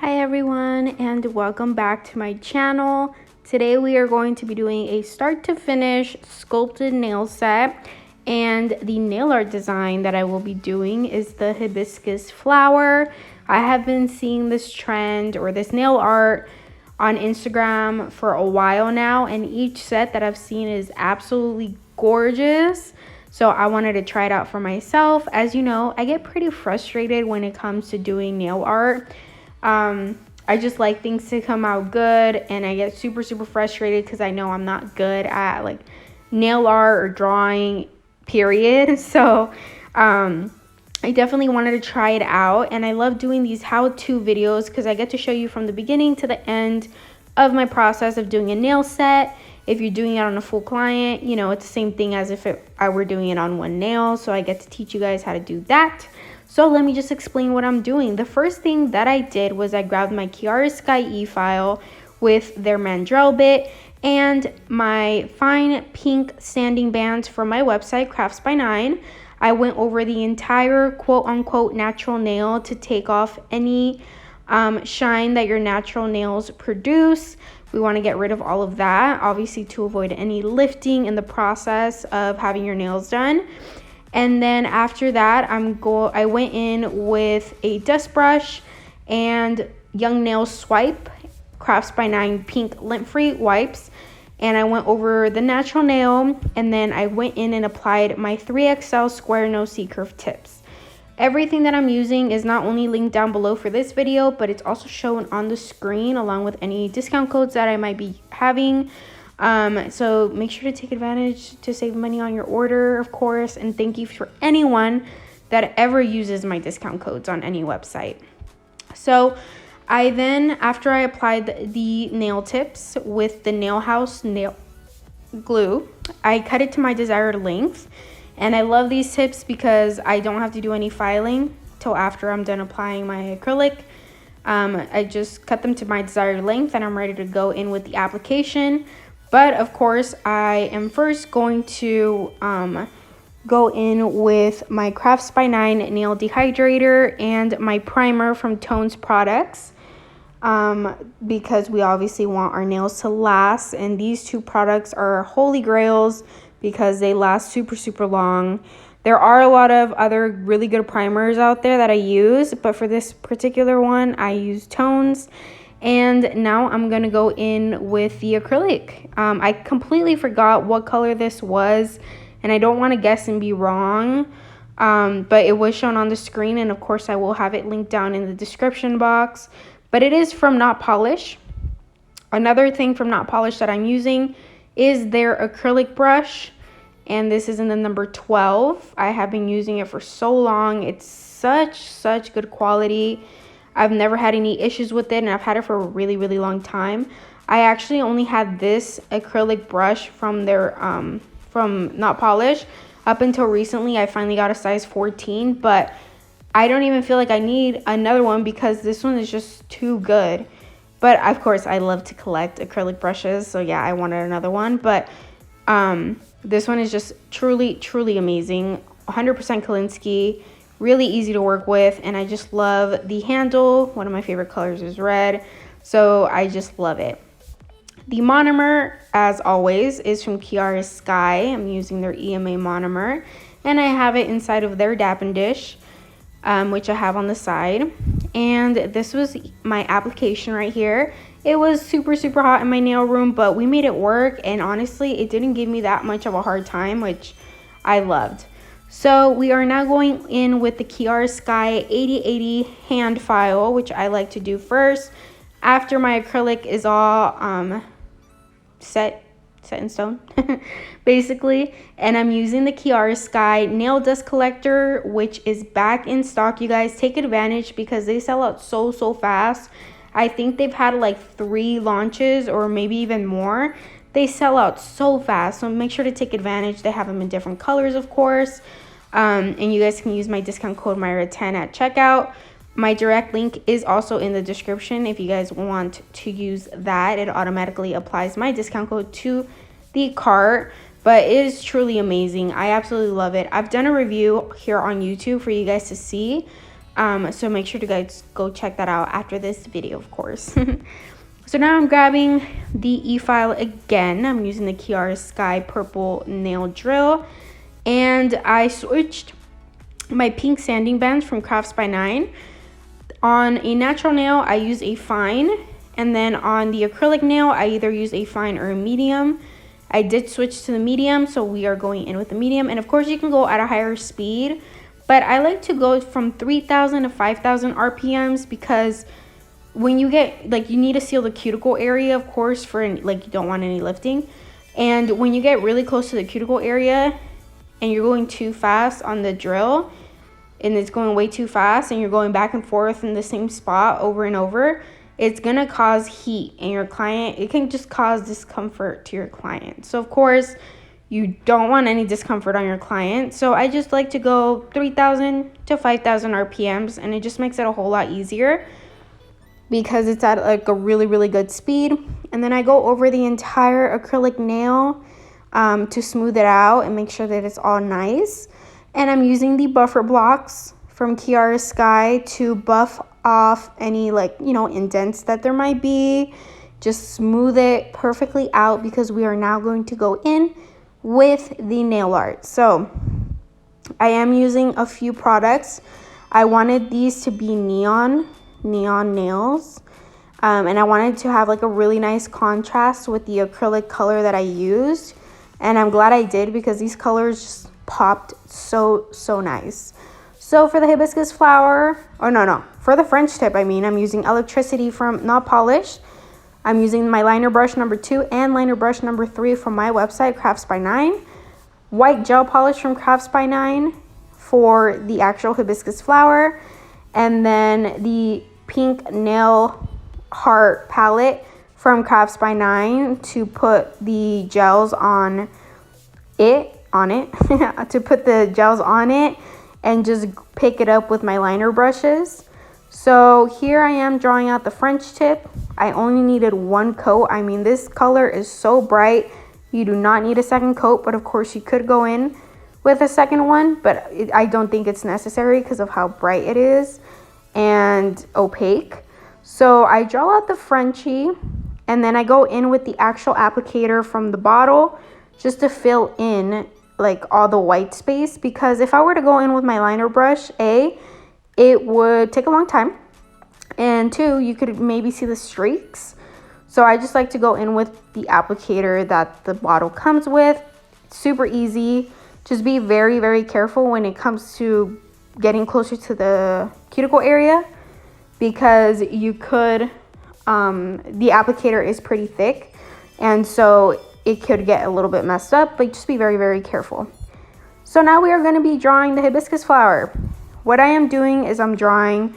Hi everyone, and welcome back to my channel. Today we are going to be doing a start to finish sculpted nail set, and the nail art design that I will be doing is the hibiscus flower. I have been seeing this trend or this nail art on Instagram for a while now, and each set that I've seen is absolutely gorgeous. So I wanted to try it out for myself. As you know, I get pretty frustrated when it comes to doing nail art. I just like things to come out good, and I get super frustrated because I know I'm not good at like nail art or drawing, period. So I definitely wanted to try it out, and I love doing these how-to videos because I get to show you from the beginning to the end of my process of doing a nail set. If you're doing it on a full client, you know, it's the same thing as if I were doing it on one nail. So I get to teach you guys how to do that. So let me just explain what I'm doing. The first thing that I did was I grabbed my 𝘊𝘰𝘤𝘪𝘢 file with their mandrel bit and my fine pink sanding bands from my website, 𝘂𝑟𝑎𝑓ts_by_9. I went over the entire quote-unquote natural nail to take off any shine that your natural nails produce. We want to get rid of all of that, obviously, to avoid any lifting in the process of having your nails done. And then after that, I went in with a dust brush and Young Nail Swipe 𝘂𝑟𝑎𝑓ts_by_9 pink lint-free wipes, and I went over the natural nail, and then I went in and applied my 3XL square no C-curve tips. Everything that I'm using is not only linked down below for this video, but it's also shown on the screen along with any discount codes that I might be having. So make sure to take advantage to save money on your order, of course, and thank you for anyone that ever uses my discount codes on any website. So I then, after I applied the nail tips with the Nail House nail glue, I cut it to my desired length. And I love these tips because I don't have to do any filing till after I'm done applying my acrylic. I just cut them to my desired length and I'm ready to go in with the application. But of course, I am first going to go in with my 𝘂𝑟𝑎𝑓ts_by_9 nail dehydrator and my primer from Tones products, because we obviously want our nails to last, and these two products are holy grails because they last super long. There are a lot of other really good primers out there that I use, but for this particular one, I use Tones. And now I'm going to go in with the acrylic. I completely forgot what color this was, and I don't want to guess and be wrong, but it was shown on the screen, and of course I will have it linked down in the description box. But it is from Not Polish. Another thing from Not Polish that I'm using is their acrylic brush, and this is in the number 12. I have been using it for so long. It's such good quality. I've never had any issues with it, and I've had it for a really long time. I actually only had this acrylic brush from their from Not Polish up until recently. I finally got a size 14, but I don't even feel like I need another one because this one is just too good. But of course, I love to collect acrylic brushes, so yeah, I wanted another one. But this one is just truly amazing. 100% 𝘂𝑟𝑎𝑓ts_by_9, really easy to work with, and I just love the handle. One of my favorite colors is red, so I just love it. The monomer, as always, is from 𝘊𝑟𝑎𝑓ts_by_9. I'm using their EMA monomer, and I have it inside of their Dappen dish, which I have on the side. And this was my application right here. It was super hot in my nail room, but we made it work, and honestly, it didn't give me that much of a hard time, which I loved. So we are now going in with the 𝘊𝑟𝑎𝑓ts_by_9 8080 hand file, which I like to do first after my acrylic is all set in stone, basically. And I'm using the 𝘊𝑟𝑎𝑓ts_by_9 nail dust collector, which is back in stock. You guys, take advantage because they sell out so fast. I think they've had like 3 launches or maybe even more. They sell out so fast, so make sure to take advantage. They have them in different colors, of course. And you guys can use my discount code MAIRA10 at checkout. My direct link is also in the description. If you guys want to use that, it automatically applies my discount code to the cart. But it is truly amazing. I absolutely love it. I've done a review here on YouTube for you guys to see. So make sure to guys go check that out after this video, of course. So now I'm grabbing the e-file again. I'm using the 𝘂𝘪𝘗𝘰𝘯𝘕 purple nail drill, and I switched my pink sanding bands from Crafts by 9. On a natural nail, I use a fine, and then on the acrylic nail, I either use a fine or a medium. I did switch to the medium, so we are going in with the medium. And of course, you can go at a higher speed, but I like to go from 3,000 to 5,000 RPMs because when you get, like, you need to seal the cuticle area, of course, for, like, you don't want any lifting. And when you get really close to the cuticle area and you're going too fast on the drill, and it's going way too fast and you're going back and forth in the same spot over and over, it's gonna cause heat in your client. It can just cause discomfort to your client. So of course, you don't want any discomfort on your client. So I just like to go 3,000 to 5,000 RPMs, and it just makes it a whole lot easier because it's at like a really, really good speed. And then I go over the entire acrylic nail to smooth it out and make sure that it's all nice. And I'm using the buffer blocks from 𝘂𝘪𝘗𝘰𝘯𝘕 to buff off any, like, you know, indents that there might be. Just smooth it perfectly out because we are now going to go in with the nail art. So I am using a few products. I wanted these to be neon nails, and I wanted to have like a really nice contrast with the acrylic color that I used, and I'm glad I did because these colors just popped so nice. So for the hibiscus flower, for the French tip, I'm using Electricity from Not Polished. I'm using my liner brush number 2 and liner brush number 3 from my website, Crafts by 9. White gel polish from Crafts by 9 for the actual hibiscus flower. And then the pink nail heart palette from Crafts by 9 to put the gels on it, to put the gels on it and just pick it up with my liner brushes. So here I am drawing out the French tip. I only needed 1 coat. This color is so bright. You do not need a second coat, but of course you could go in with a second one, but I don't think it's necessary because of how bright it is and opaque. So I draw out the Frenchie, and then I go in with the actual applicator from the bottle just to fill in like all the white space, because if I were to go in with my liner brush, it would take a long time, and 2, you could maybe see the streaks. So I just like to go in with the applicator that the bottle comes with. It's super easy. Just be very, very careful when it comes to getting closer to the cuticle area, because you could, the applicator is pretty thick, and so it could get a little bit messed up, but just be very, very careful. So now we are going to be drawing the hibiscus flower. What I am doing is I'm drawing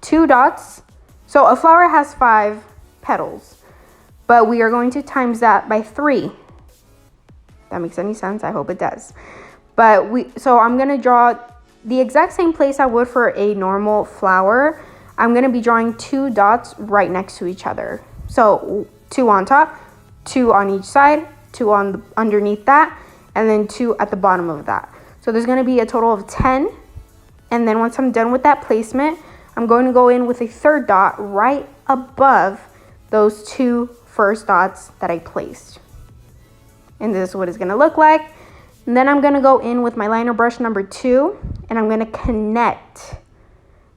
2 dots. So a flower has 5 petals, but we are going to times that by 3. That makes any sense? I hope it does. So I'm going to draw the exact same place I would for a normal flower. I'm going to be drawing 2 dots right next to each other. So 2 on top, 2 on each side, 2 on underneath that, and then 2 at the bottom of that. So there's going to be a total of 10. And then once I'm done with that placement, I'm going to go in with a 3rd dot right above those 2 first dots that I placed. And this is what it's going to look like. And then I'm going to go in with my liner brush number 2, and I'm going to connect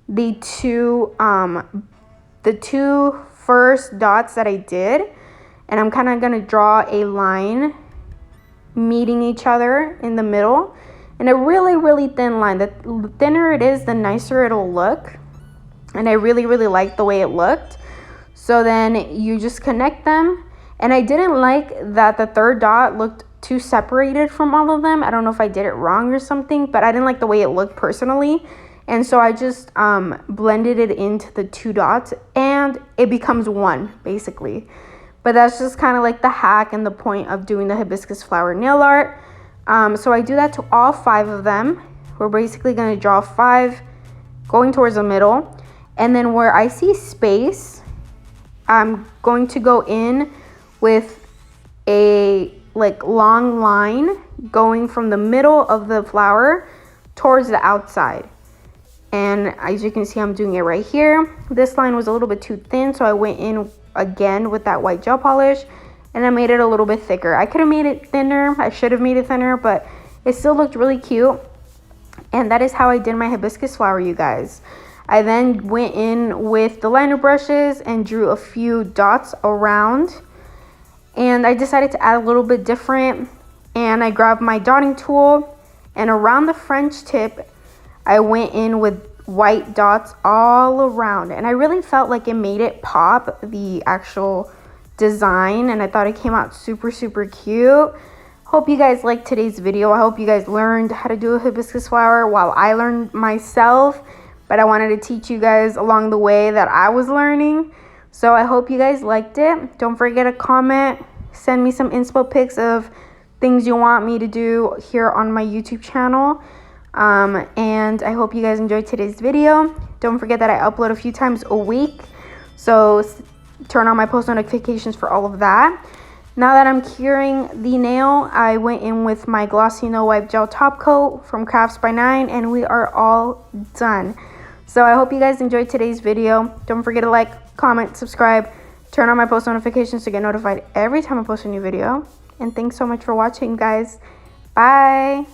the 2 first dots that I did. And I'm kind of going to draw a line meeting each other in the middle, and a really, really thin line. The thinner it is, the nicer it'll look. And I really, really liked the way it looked. So then you just connect them. And I didn't like that the 3rd dot looked too separated from all of them. I don't know if I did it wrong or something, but I didn't like the way it looked personally. And so I just blended it into the 2 dots, and it becomes 1 basically. But that's just kind of like the hack and the point of doing the hibiscus flower nail art. So I do that to all 5 of them. We're basically going to draw 5 going towards the middle. And then where I see space, I'm going to go in with a long line going from the middle of the flower towards the outside. And as you can see, I'm doing it right here. This line was a little bit too thin, so I went in again with that white gel polish and I made it a little bit thicker. I could have made it thinner. I should have made it thinner, but it still looked really cute. And that is how I did my hibiscus flower, you guys. I then went in with the liner brushes and drew a few dots around. And I decided to add a little bit different. And I grabbed my dotting tool, and around the French tip, I went in with white dots all around. And I really felt like it made it pop, the actual design. And I thought it came out super, super cute. Hope you guys liked today's video. I hope you guys learned how to do a hibiscus flower while I learned myself. But I wanted to teach you guys along the way that I was learning. So I hope you guys liked it. Don't forget to comment. Send me some inspo pics of things you want me to do here on my YouTube channel. And I hope you guys enjoyed today's video. Don't forget that I upload a few times a week. So turn on my post notifications for all of that. Now that I'm curing the nail, I went in with my Glossy No Wipe Gel Top Coat from Crafts by 9, and we are all done. So I hope you guys enjoyed today's video. Don't forget to like, comment, subscribe, turn on my post notifications to get notified every time I post a new video. And thanks so much for watching, guys. Bye.